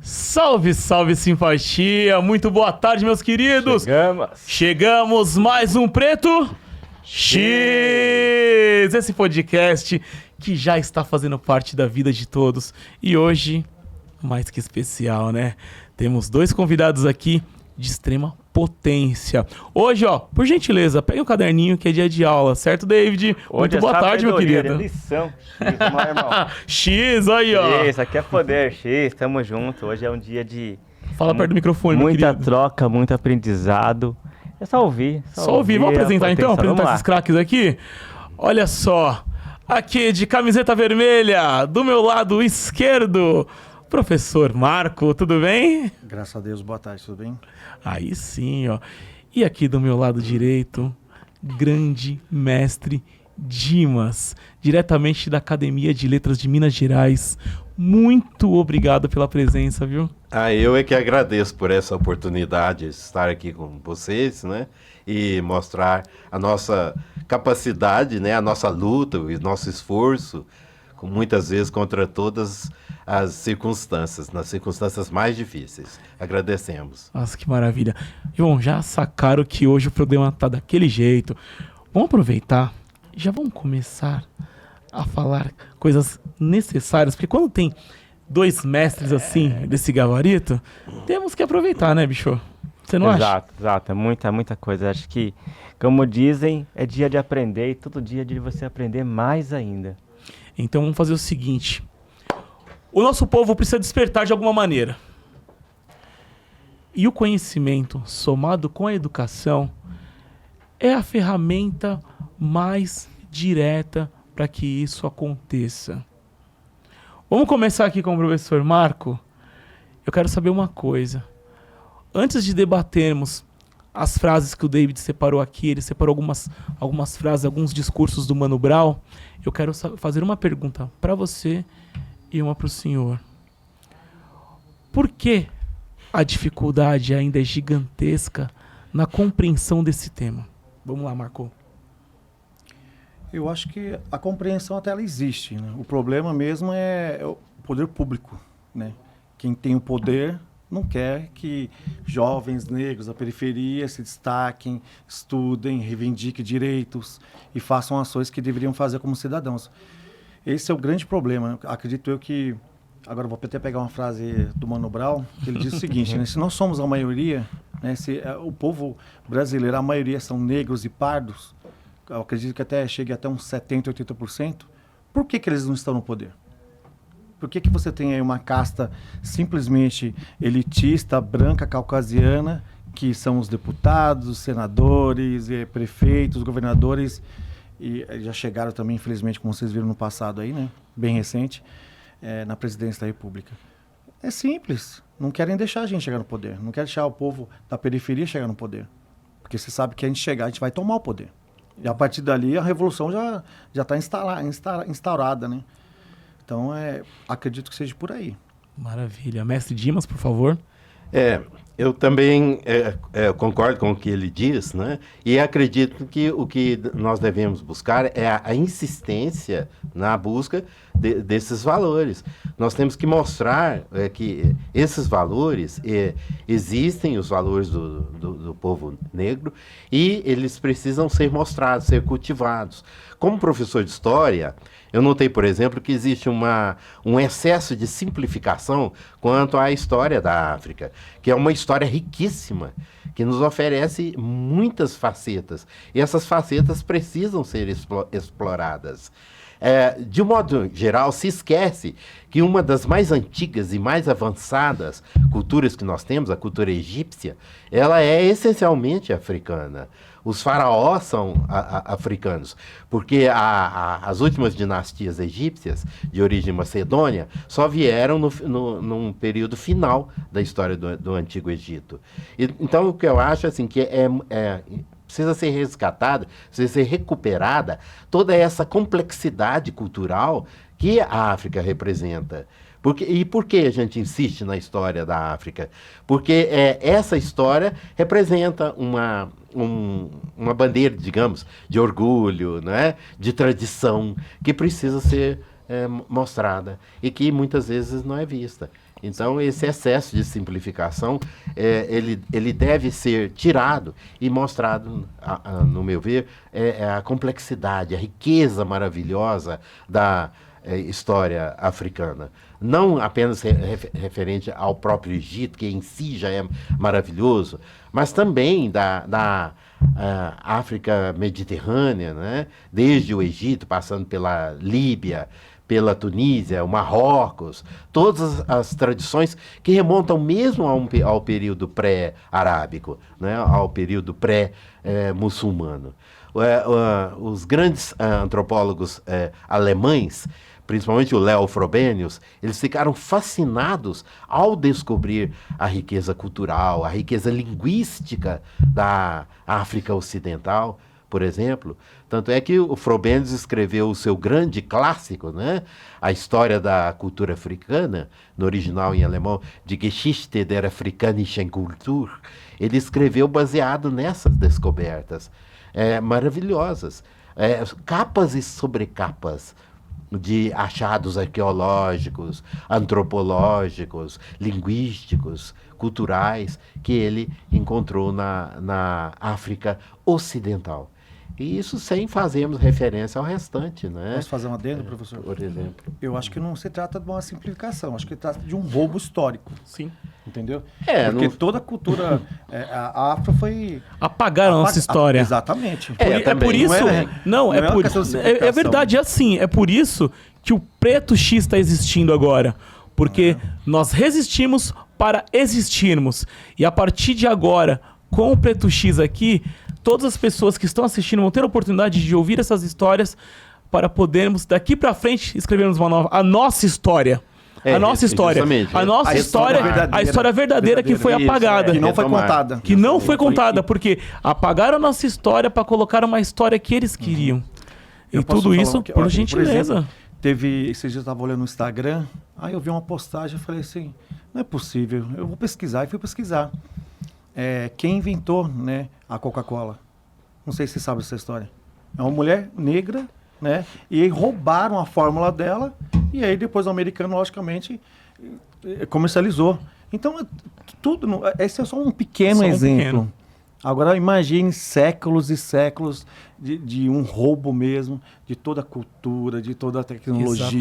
Salve, salve simpatia, muito boa tarde meus queridos. Chegamos mais um Preto X, esse podcast que já está fazendo parte da vida de todos. E hoje, mais que especial, né? Temos dois convidados aqui de extrema potência. Hoje, ó, por gentileza, pega o caderninho que é dia de aula, certo, David? Hoje muito boa tarde, meu querido. Lição. X, meu irmão. X, aí, ó. Isso aqui é poder, X, tamo junto. Hoje é um dia de... Fala perto do microfone, meu muita querido. troca, muito aprendizado. É só ouvir. Só ouvir. Vamos apresentar então? Apresentar esses craques aqui? Olha só. Aqui de camiseta vermelha, do meu lado esquerdo, professor Marco, tudo bem? Graças a Deus, boa tarde, tudo bem? Aí sim, ó. E aqui do meu lado direito, grande mestre Dimas, diretamente da Academia de Letras de Minas Gerais. Muito obrigado pela presença, viu? Eu é que agradeço por essa oportunidade de estar aqui com vocês, né? E mostrar a nossa capacidade, né? A nossa luta, o nosso esforço, muitas vezes contra todas as circunstâncias, nas circunstâncias mais difíceis. Agradecemos. Nossa, que maravilha. João, já sacaram que hoje o programa tá daquele jeito. Vamos aproveitar e já vamos começar a falar coisas necessárias, porque quando tem dois mestres assim, desse gabarito, temos que aproveitar, né, bicho? Você não acha? Exato. É muita coisa. Acho que, como dizem, é dia de aprender e todo dia é dia de você aprender mais ainda. Então vamos fazer o seguinte. O nosso povo precisa despertar de alguma maneira. E o conhecimento, somado com a educação, é a ferramenta mais direta para que isso aconteça. Vamos começar aqui com o professor Marco. Eu quero saber uma coisa. Antes de debatermos as frases que o David separou aqui, ele separou algumas frases, alguns discursos do Mano Brown, eu quero fazer uma pergunta para você e uma para o senhor. Por que a dificuldade ainda é gigantesca na compreensão desse tema? Vamos lá, Marco. Eu acho que a compreensão até ela existe, né? O problema mesmo é o poder público, né? Quem tem o poder não quer que jovens negros da periferia se destaquem, estudem, reivindiquem direitos e façam ações que deveriam fazer como cidadãos. Esse é o grande problema, né? Acredito eu que... Agora vou até pegar uma frase do Mano Brown, que ele diz o seguinte, né? Se nós somos a maioria, né? Se o povo brasileiro, a maioria são negros e pardos, eu acredito que até chegue até uns 70%, 80%, por que eles não estão no poder? Por que você tem aí uma casta simplesmente elitista, branca, caucasiana, que são os deputados, os senadores, prefeitos, governadores, e já chegaram também, infelizmente, como vocês viram no passado aí, né, bem recente, na presidência da República. É simples, não querem deixar a gente chegar no poder, não querem deixar o povo da periferia chegar no poder, porque você sabe que a gente chegar, a gente vai tomar o poder. E a partir dali a revolução já está instaurada, né? Então, acredito que seja por aí. Maravilha. Mestre Dimas, por favor. Eu também concordo com o que ele diz, né? E acredito que o que nós devemos buscar é a insistência na busca desses valores. Nós temos que mostrar que esses valores, existem os valores do povo negro e eles precisam ser mostrados, ser cultivados. Como professor de história, eu notei, por exemplo, que existe um excesso de simplificação quanto à história da África, que é uma história riquíssima, que nos oferece muitas facetas. E essas facetas precisam ser exploradas. De um modo geral, se esquece que uma das mais antigas e mais avançadas culturas que nós temos, a cultura egípcia, ela é essencialmente africana. Os faraós são africanos, porque as últimas dinastias egípcias, de origem macedônia, só vieram num período final da história do Antigo Egito. Então, o que eu acho assim, que precisa ser resgatada, precisa ser recuperada toda essa complexidade cultural que a África representa. E por que a gente insiste na história da África? Porque essa história representa uma bandeira, digamos, de orgulho, né? De tradição, que precisa ser mostrada e que muitas vezes não é vista. Então, esse excesso de simplificação, ele deve ser tirado e mostrado, no meu ver, a complexidade, a riqueza maravilhosa da história africana. Não apenas referente ao próprio Egito, que em si já é maravilhoso, mas também da África mediterrânea, né? Desde o Egito, passando pela Líbia, pela Tunísia, o Marrocos, todas as tradições que remontam mesmo ao período pré-arábico, né? Ao período pré-muçulmano. Os grandes antropólogos alemães, principalmente o Leo Frobenius, eles ficaram fascinados ao descobrir a riqueza cultural, a riqueza linguística da África Ocidental, por exemplo. Tanto é que o Frobenius escreveu o seu grande clássico, né? A história da cultura africana, no original em alemão, de Geschichte der afrikanischen Kultur. Ele escreveu baseado nessas descobertas maravilhosas, capas e sobrecapas de achados arqueológicos, antropológicos, linguísticos, culturais, que ele encontrou na África Ocidental. E isso sem fazermos referência ao restante, né? Posso fazer um adendo, professor? Por exemplo. Eu acho que não se trata de uma simplificação, acho que trata de um roubo histórico. Sim. Entendeu? Porque toda a cultura, a África foi... Apagaram a nossa história. Exatamente. É por isso... É verdade, é assim. É por isso que o preto X está existindo agora. Porque nós resistimos para existirmos. E a partir de agora, com o preto X aqui, todas as pessoas que estão assistindo vão ter a oportunidade de ouvir essas histórias para podermos, daqui para frente, escrevermos a nossa história. A nossa história. A nossa história, a história verdadeira que foi apagada. Que não foi contada. Que não foi contada, porque apagaram a nossa história para colocar uma história que eles queriam. E tudo isso, por gentileza. Exemplo, esses dias eu estava olhando no Instagram, aí eu vi uma postagem e falei assim, não é possível, eu vou pesquisar. E fui pesquisar. Quem inventou, né, a Coca-Cola? Não sei se você sabe dessa história. É uma mulher negra, né? E aí roubaram a fórmula dela e aí depois o americano, logicamente, comercializou. Então, esse é só um pequeno exemplo. Agora, imagine séculos e séculos de um roubo mesmo, de toda a cultura, de toda a tecnologia,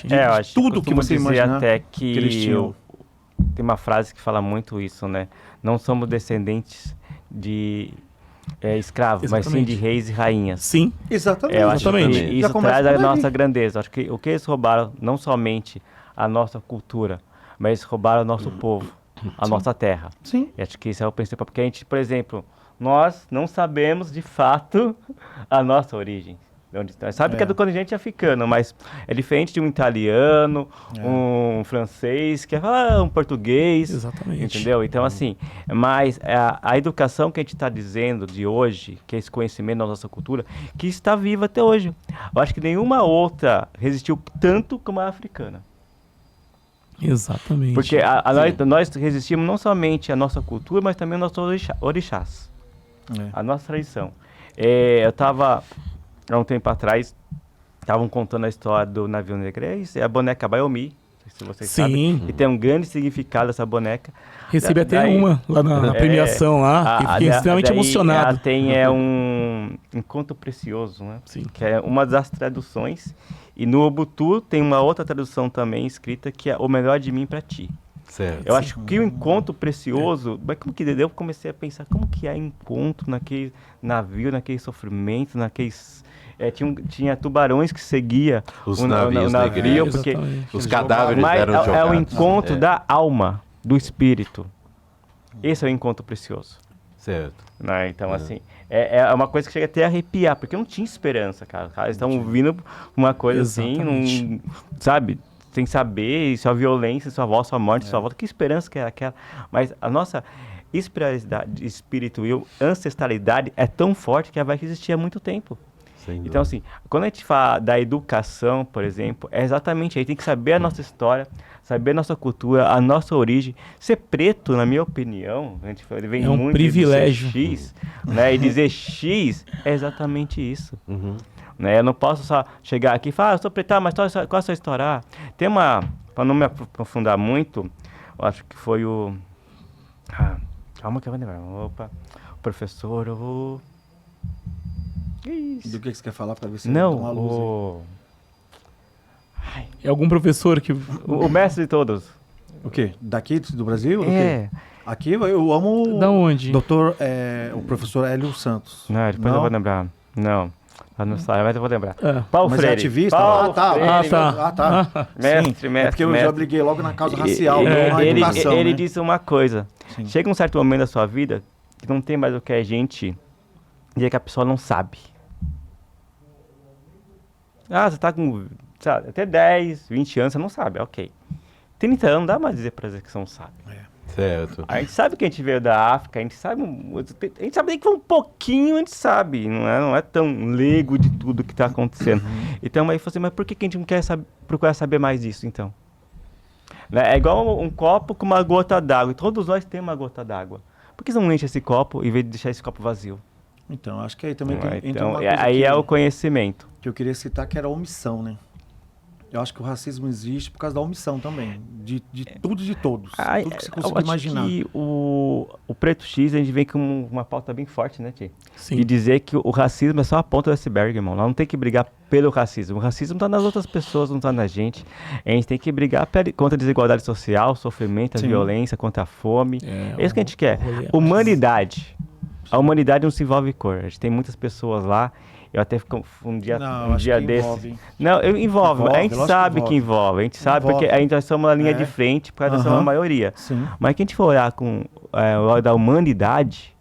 eu acho tudo que você imaginar até que eles tinham. Tem uma frase que fala muito isso, né? Não somos descendentes de escravos, mas sim de reis e rainhas. Sim, exatamente. Eu acho que isso traz a nossa ali. grandeza. Acho que o que eles roubaram, não somente a nossa cultura, mas eles roubaram o nosso povo, a nossa terra. Sim. E acho que isso é o principal, porque a gente, por exemplo, nós não sabemos de fato a nossa origem. Sabe que é do continente africano, mas é diferente de um italiano, um francês, que fala um português. Exatamente. Entendeu? Então, assim, mas a educação que a gente está dizendo de hoje, que é esse conhecimento da nossa cultura, que está viva até hoje. Eu acho que nenhuma outra resistiu tanto como a africana. Exatamente. Porque nós resistimos não somente à nossa cultura, mas também aos nossos orixás. A nossa tradição. Eu estava... Há um tempo atrás, estavam contando a história do navio negrês, a boneca Bayomi, não sei se vocês sabem, e tem um grande significado essa boneca. Recebi até uma lá na premiação lá, e fiquei extremamente emocionado. Ela tem um encontro precioso, né? Sim. Que é uma das traduções, e no Ubuntu tem uma outra tradução também escrita, que é o melhor de mim para ti. Certo. Eu acho que o encontro precioso, mas como que eu comecei a pensar, como que é encontro naquele navio, naquele sofrimento, naqueles... tinha tubarões que seguia os o navio, porque os cadáveres eram jogados. É o encontro da alma, do espírito. Esse é o encontro precioso. Certo. Né? Então, assim, é uma coisa que chega até a arrepiar, porque eu não tinha esperança, cara. Os caras estão vindo uma coisa assim, sabe? Sem saber, sua violência, sua voz, sua morte, sua volta. Que esperança que era aquela? Mas a nossa espiritualidade, espírito e ancestralidade é tão forte que ela vai existir há muito tempo. Então, assim, quando a gente fala da educação, por exemplo, é exatamente aí. Tem que saber a nossa história, saber a nossa cultura, a nossa origem. Ser preto, na minha opinião, ele vem é um muito privilégio. De dizer X, né? E dizer X é exatamente isso. Eu não posso só chegar aqui e falar, eu sou preto, mas qual é a sua história? Tem uma para não me aprofundar muito, eu acho que foi o... calma que eu vou lembrar. Opa, o professor, Isso. Do que você quer falar para ver se Não, dá uma luz aí? É algum professor que... O mestre de todos. O quê? Daqui do Brasil? Do É. quê? Aqui eu amo Da onde? o professor Hélio Santos. Não, depois eu vou lembrar. Não sai, mas eu vou lembrar. Ah. Paulo Mas Freire. é ativista? Paulo Freire. tá. Mestre, Sim, é porque eu já briguei logo na causa racial, não na educação, ele né? disse uma coisa. Sim. Chega um certo momento da sua vida que não tem mais o que a gente dizer que a pessoa não sabe. Você tá com, sabe, até 10, 20 anos, você não sabe, ok. 30 anos, não dá mais dizer pra dizer que você não sabe. Certo. A gente sabe que a gente veio da África, a gente sabe nem que foi um pouquinho, a gente sabe, não é tão leigo de tudo que está acontecendo. Então aí você assim, mas por que a gente não quer procurar saber mais disso, então? É igual um copo com uma gota d'água, e todos nós temos uma gota d'água. Por que você não enche esse copo em vez de deixar esse copo vazio? Então, acho que aí também entra Então, uma coisa aí é o conhecimento. que eu queria citar, que era a omissão, né? Eu acho que o racismo existe por causa da omissão também, de tudo e de todos, tudo que você eu consegue acho imaginar. que o Preto X, a gente vem com uma pauta bem forte, né, Ti? Sim. De dizer que o racismo é só a ponta do iceberg, irmão. Nós não tem que brigar pelo racismo. O racismo está nas outras pessoas, não está na gente. A gente tem que brigar contra a desigualdade social, sofrimento, a Sim. violência, contra a fome. É isso que a gente quer. rolê é Humanidade. A humanidade não se envolve cor. A gente tem muitas pessoas lá. Eu até um dia que desses. envolve. Não, envolve. A gente lógico que sabe que envolve. A gente sabe Envolve. porque a gente nós somos na linha de frente, por causa da Aham. maioria. Sim. Mas que a gente for olhar com o olho da humanidade,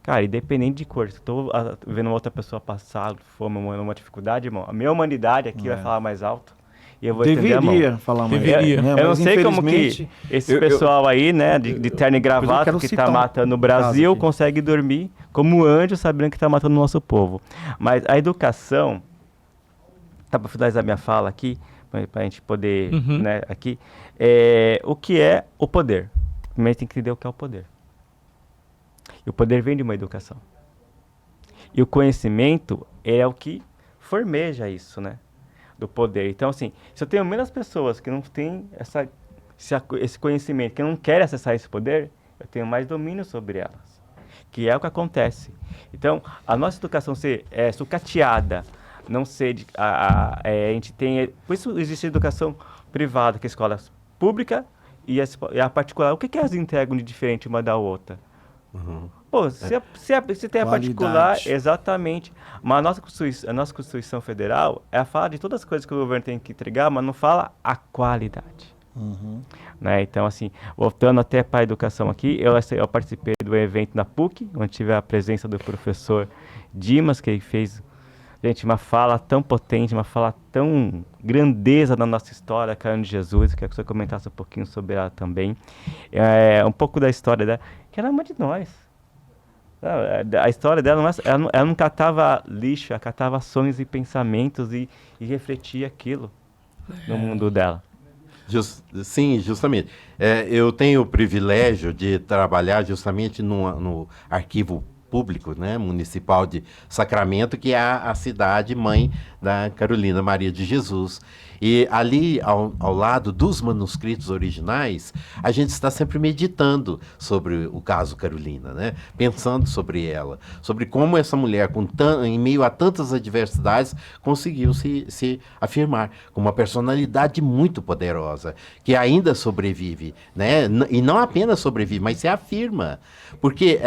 cara, independente de cor, se eu tô vendo uma outra pessoa passar fome, uma dificuldade, irmão, a minha humanidade aqui vai falar mais alto. E eu vou estender a mão. Deveria falar mais. Deveria. né? Eu não Mas, sei como que infelizmente, esse pessoal aí, né, de terno e gravata, quero que citar tá um matando o caso Brasil, aqui. consegue dormir como anjo, sabendo que tá matando o nosso povo. Mas a educação, tá para finalizar minha fala aqui, pra gente poder, né, aqui, o que é o poder? Primeiro tem que entender o que é o poder. E o poder vem de uma educação. E o conhecimento é o que formeja isso, né? Do poder. Então, assim, se eu tenho menos pessoas que não têm esse conhecimento, que não querem acessar esse poder, eu tenho mais domínio sobre elas. Que é o que acontece. Então, a nossa educação ser sucateada, não ser... a gente tem... Por isso existe educação privada, que é a escola pública e a particular. O que elas entregam de diferente uma da outra? Pô, se tem a particular, exatamente. Mas a nossa Constituição Federal, ela fala de todas as coisas que o governo tem que entregar, mas não fala a qualidade. Né? Então, assim, voltando até para a educação aqui, eu participei do evento na PUC, onde tive a presença do professor Dimas, que fez, gente, uma fala tão potente, uma fala tão grandeza da nossa história, Carne de Jesus. Queria que você comentasse um pouquinho sobre ela também. Um pouco da história dela, que era uma de nós. A história dela, ela não catava lixo, ela catava sonhos e pensamentos e refletia aquilo no mundo dela. Sim, justamente. Eu tenho o privilégio de trabalhar justamente no arquivo público, né, municipal de Sacramento, que é a cidade mãe da Carolina Maria de Jesus. E ali, ao lado dos manuscritos originais, a gente está sempre meditando sobre o caso Carolina, né? Pensando sobre ela, sobre como essa mulher, em meio a tantas adversidades, conseguiu se afirmar com uma personalidade muito poderosa, que ainda sobrevive, né? E não apenas sobrevive, mas se afirma. Porque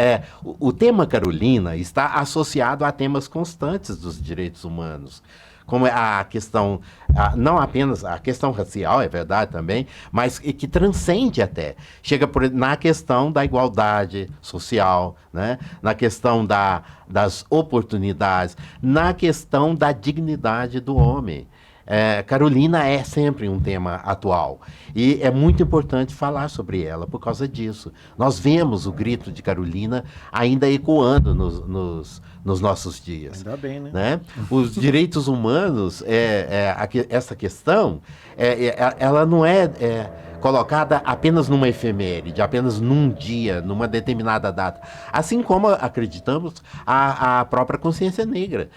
o tema Carolina está associado a temas constantes dos direitos humanos, como a questão, não apenas a questão racial, é verdade também, mas que transcende até. Chega na questão da igualdade social, né? Na questão das oportunidades, na questão da dignidade do homem. Carolina é sempre um tema atual e é muito importante falar sobre ela por causa disso. Nós vemos o grito de Carolina ainda ecoando nos nossos dias. Ainda bem, né? Os direitos humanos, essa questão, ela não é colocada apenas numa efeméride, apenas num dia, numa determinada data. Assim como acreditamos a própria consciência negra.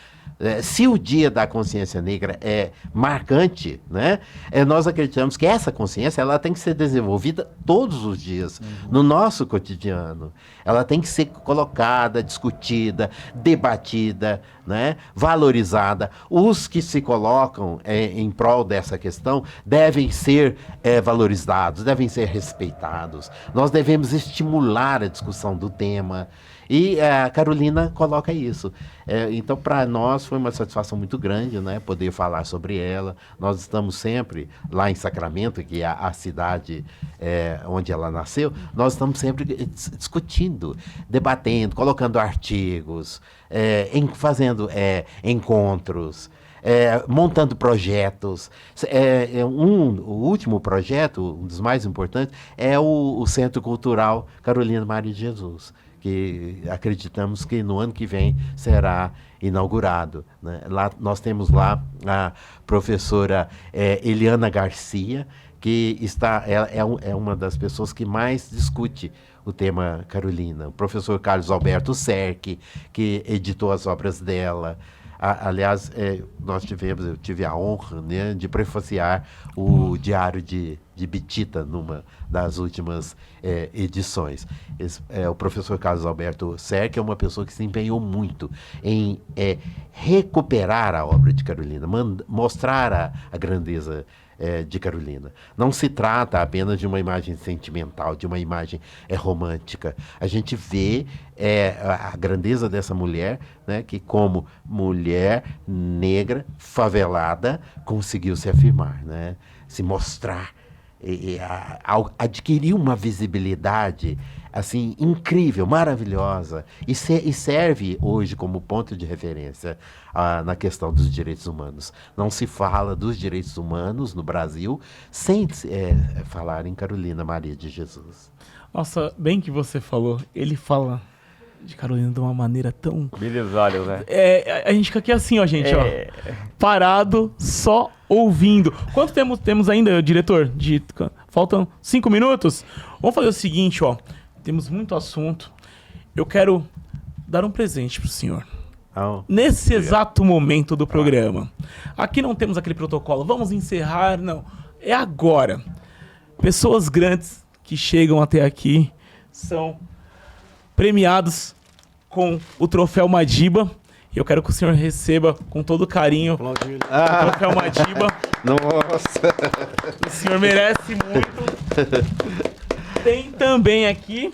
Se o Dia da Consciência Negra é marcante, né, nós acreditamos que essa consciência ela tem que ser desenvolvida todos os dias, no nosso cotidiano. Ela tem que ser colocada, discutida, debatida, né, valorizada. Os que se colocam em prol dessa questão devem ser valorizados, devem ser respeitados. Nós devemos estimular a discussão do tema. E a Carolina coloca isso. Então, para nós foi uma satisfação muito grande, né, poder falar sobre ela. Nós estamos sempre lá em Sacramento, que é a cidade onde ela nasceu, nós estamos sempre discutindo, debatendo, colocando artigos, fazendo encontros, montando projetos. O último projeto, um dos mais importantes, é o Centro Cultural Carolina Maria de Jesus, que acreditamos que no ano que vem será inaugurado, né? Lá, nós temos lá a professora Eliana Garcia, que é uma das pessoas que mais discute o tema Carolina. O professor Carlos Alberto Serck, que editou as obras dela. Aliás, eu tive a honra, né, de prefaciar o Diário de Bitita numa das últimas edições. O professor Carlos Alberto Serck é uma pessoa que se empenhou muito em recuperar a obra de Carolina, mostrar a grandeza de Carolina. Não se trata apenas de uma imagem sentimental, de uma imagem romântica. A gente vê a grandeza dessa mulher, né, que como mulher negra, favelada, conseguiu se afirmar, né, se mostrar, adquirir uma visibilidade assim incrível, maravilhosa, e serve hoje como ponto de referência na questão dos direitos humanos. Não se fala dos direitos humanos no Brasil sem falar em Carolina Maria de Jesus. Nossa, bem que você falou, ele fala de Carolina de uma maneira tão... Brilha os olhos, né? A gente fica aqui assim, ó, gente, ó, parado, só ouvindo. Quanto temos ainda, diretor? Faltam 5 minutos? Vamos fazer o seguinte, ó, temos muito assunto. Eu quero dar um presente pro senhor. Nesse exato momento do programa. Aqui não temos aquele protocolo, vamos encerrar, não. É agora. Pessoas grandes que chegam até aqui são premiados com o troféu Madiba. Eu quero que o senhor receba com todo carinho o troféu Madiba. Nossa! O senhor merece muito. Tem também aqui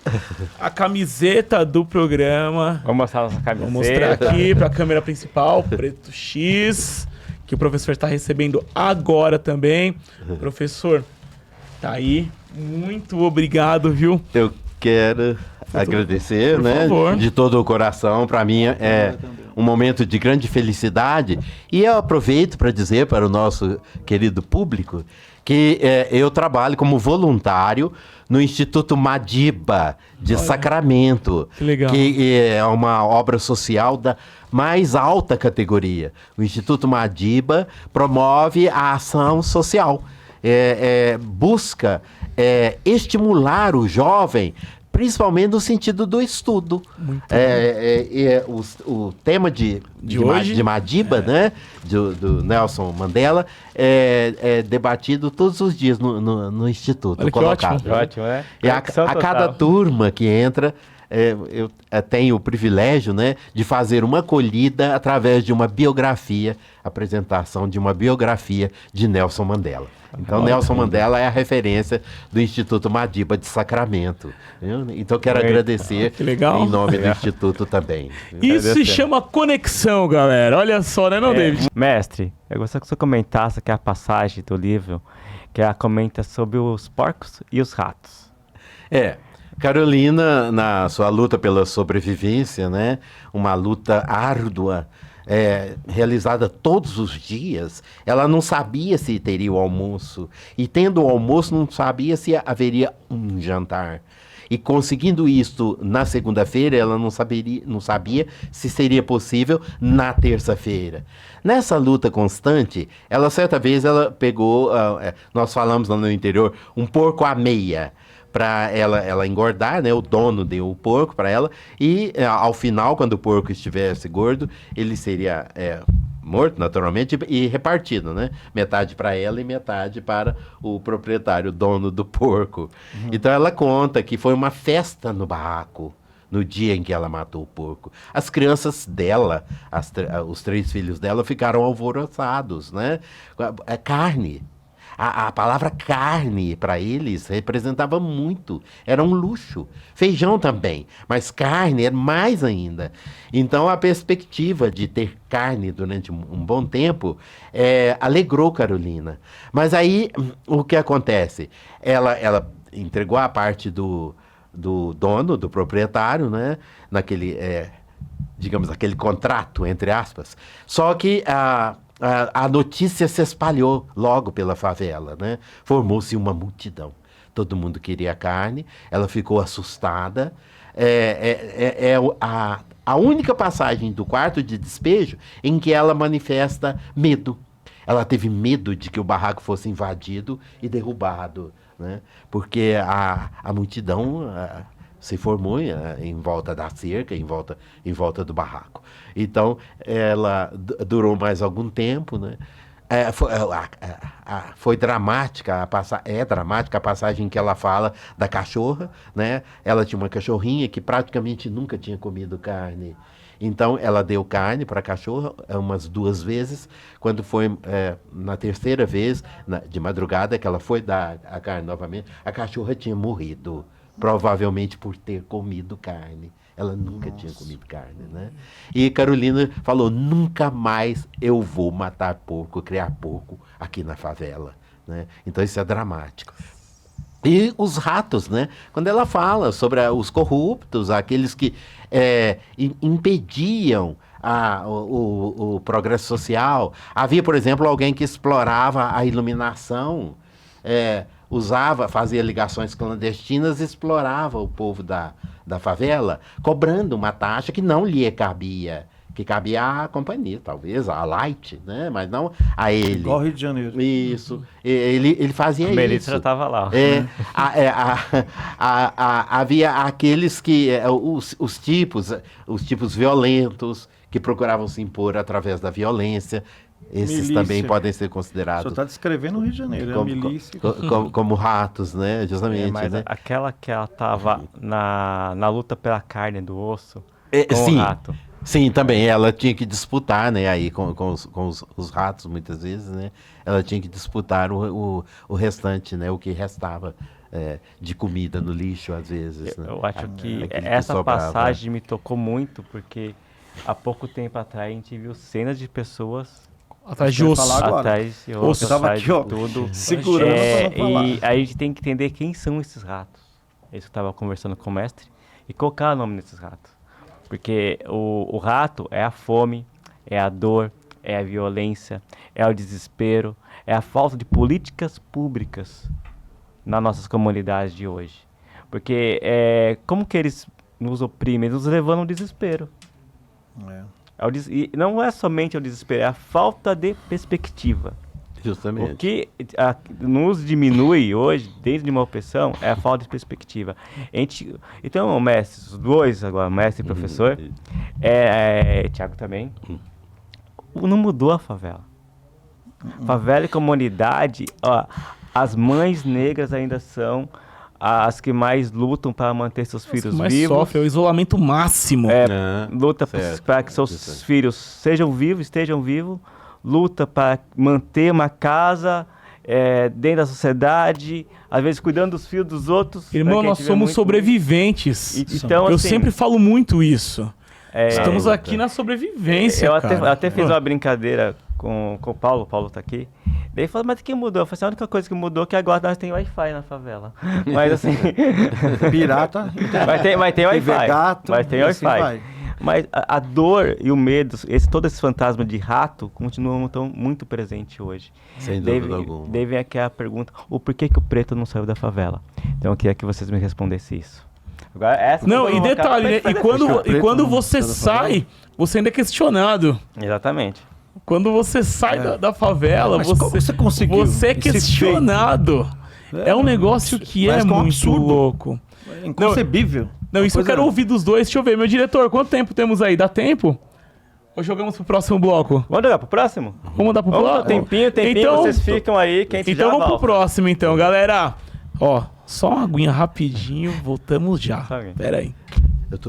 a camiseta do programa. Vamos mostrar a nossa camiseta. Vou mostrar aqui para a câmera principal, preto X, que o professor está recebendo agora também. Professor, tá aí. Muito obrigado, viu? Eu quero agradecer, por né, favor, de todo o coração. Para mim é um momento de grande felicidade. E eu aproveito para dizer para o nosso querido público que eu trabalho como voluntário no Instituto Madiba de Sacramento, que legal, que é uma obra social da mais alta categoria. O Instituto Madiba promove a ação social, busca estimular o jovem, principalmente no sentido do estudo. O tema de hoje, de Madiba, né, do Nelson Mandela, é debatido todos os dias no Instituto. Olha que ótimo, né? E a cada turma que entra, eu tenho o privilégio, né, de fazer uma acolhida através de uma biografia, apresentação de uma biografia de Nelson Mandela. Então, Nelson Mandela é a referência do Instituto Madiba de Sacramento. Então, quero agradecer em nome do Instituto também. Isso se chama conexão, galera. Olha só, né, David? Mestre, eu gostaria que você comentasse aqui a passagem do livro, que ela comenta sobre os porcos e os ratos. Carolina, na sua luta pela sobrevivência, né, uma luta árdua, realizada todos os dias, ela não sabia se teria o almoço, e tendo o almoço não sabia se haveria um jantar. E conseguindo isto na segunda-feira, ela não sabia se seria possível na terça-feira. Nessa luta constante, certa vez ela pegou, nós falamos lá no interior, um porco à meia, para ela engordar, né? O dono deu o porco para ela e ao final, quando o porco estivesse gordo, ele seria morto, naturalmente, e repartido, né? Metade para ela e metade para o proprietário, o dono do porco. Então ela conta que foi uma festa no barraco no dia em que ela matou o porco. As crianças dela, os 3 filhos dela, ficaram alvoroçados, né? Carne. A palavra carne para eles representava muito, era um luxo. Feijão também, mas carne é mais ainda. Então a perspectiva de ter carne durante um bom tempo alegrou Carolina. Mas aí o que acontece? Ela entregou a parte do dono, do proprietário, né? Naquele, digamos, aquele contrato, entre aspas. Só que a notícia se espalhou logo pela favela, né? Formou-se uma multidão. Todo mundo queria carne, ela ficou assustada. A única passagem do quarto de despejo em que ela manifesta medo. Ela teve medo de que o barraco fosse invadido e derrubado, né? Porque a multidão se formou em volta da cerca, em volta do barraco. Então, ela durou mais algum tempo, né? Foi dramática dramática a passagem que ela fala da cachorra, né? Ela tinha uma cachorrinha que praticamente nunca tinha comido carne. Então, ela deu carne para a cachorra umas 2 vezes. Quando foi na terceira vez, de madrugada, que ela foi dar a carne novamente, a cachorra tinha morrido, provavelmente por ter comido carne. Ela nunca tinha comido carne, né? E Carolina falou, nunca mais eu vou matar porco, criar porco aqui na favela, né? Então isso é dramático. E os ratos, né? Quando ela fala sobre os corruptos, aqueles que impediam o progresso social. Havia, por exemplo, alguém que explorava a iluminação, fazia ligações clandestinas e explorava o povo da favela, cobrando uma taxa que não lhe cabia, que cabia à companhia, talvez, à Light, né? Mas não a ele. Igual Rio de Janeiro. Isso. Ele fazia isso. A Melissa já estava lá. Havia aqueles que, os tipos violentos, que procuravam se impor através da violência. Esses Milícia. Também podem ser considerados. Só está descrevendo o Rio de Janeiro, a milícia. Como ratos, né? Justamente. Mas né? aquela que ela estava na luta pela carne do osso com sim, o rato. Sim, também. Ela tinha que disputar, né? Aí com os ratos, muitas vezes, né? Ela tinha que disputar o restante, né? O que restava de comida no lixo, às vezes. Né? Eu acho que Aquele essa sobrava. passagem me tocou muito, porque há pouco tempo atrás a gente viu cenas de pessoas Atrás de osso. atrás de osso, Eu tava atrás aqui, ó, de tudo. segurando pra não falar. E a gente tem que entender quem são esses ratos. É isso que eu estava conversando com o mestre. E colocar o nome nesses ratos. Porque o rato é a fome, é a dor, é a violência, é o desespero, é a falta de políticas públicas nas nossas comunidades de hoje. Porque como que eles nos oprimem? Eles nos levam ao desespero. E não é somente o desespero, é a falta de perspectiva. Justamente. O que nos diminui hoje, dentro de uma opressão, é a falta de perspectiva. Então, mestre, os dois agora, mestre e professor, Thiago também, não mudou a favela. Favela e comunidade, as mães negras ainda são as que mais lutam para manter seus filhos mais vivos. sofre, é o isolamento máximo. Luta para que seus filhos sejam vivos, estejam vivos. Luta para manter uma casa dentro da sociedade, às vezes cuidando dos filhos dos outros. Irmão, nós somos sobreviventes. Então, eu assim, sempre falo muito isso. Estamos aqui na sobrevivência, eu cara. até fiz uma brincadeira com o Paulo tá aqui. Daí ele falou, mas o que mudou? Eu falei assim, a única coisa que mudou é que agora nós temos Wi-Fi na favela. Mas assim... Pirata. Vai ter Wi-Fi. Gato, vai ter assim Wi-Fi. vai. Mas a dor e o medo, todo esse fantasma de rato continuam muito presente hoje. Sem dúvida alguma. Daí vem aqui a pergunta, o porquê que o preto não saiu da favela? Então eu queria que vocês me respondessem isso. Agora, não, e detalhe, né? E quando você sai, você ainda é questionado. Exatamente. Quando você sai da favela, Mas como você conseguiu você é questionado. É um negócio que é parece que é um muito absurdo. louco. É inconcebível. Não, isso eu Coisa- quero ouvir dos dois. Deixa eu ver, meu diretor, quanto tempo temos aí? Dá tempo? Ou jogamos pro próximo bloco? Vamos jogar pro próximo? Vamos mandar pro Vamos, próximo? tempinho, Então- vocês ficam aí, que a gente Então já vamos pro volta. próximo, então, galera. Ó, só uma aguinha rapidinho, voltamos já. Só uma aguinha. Pera aí.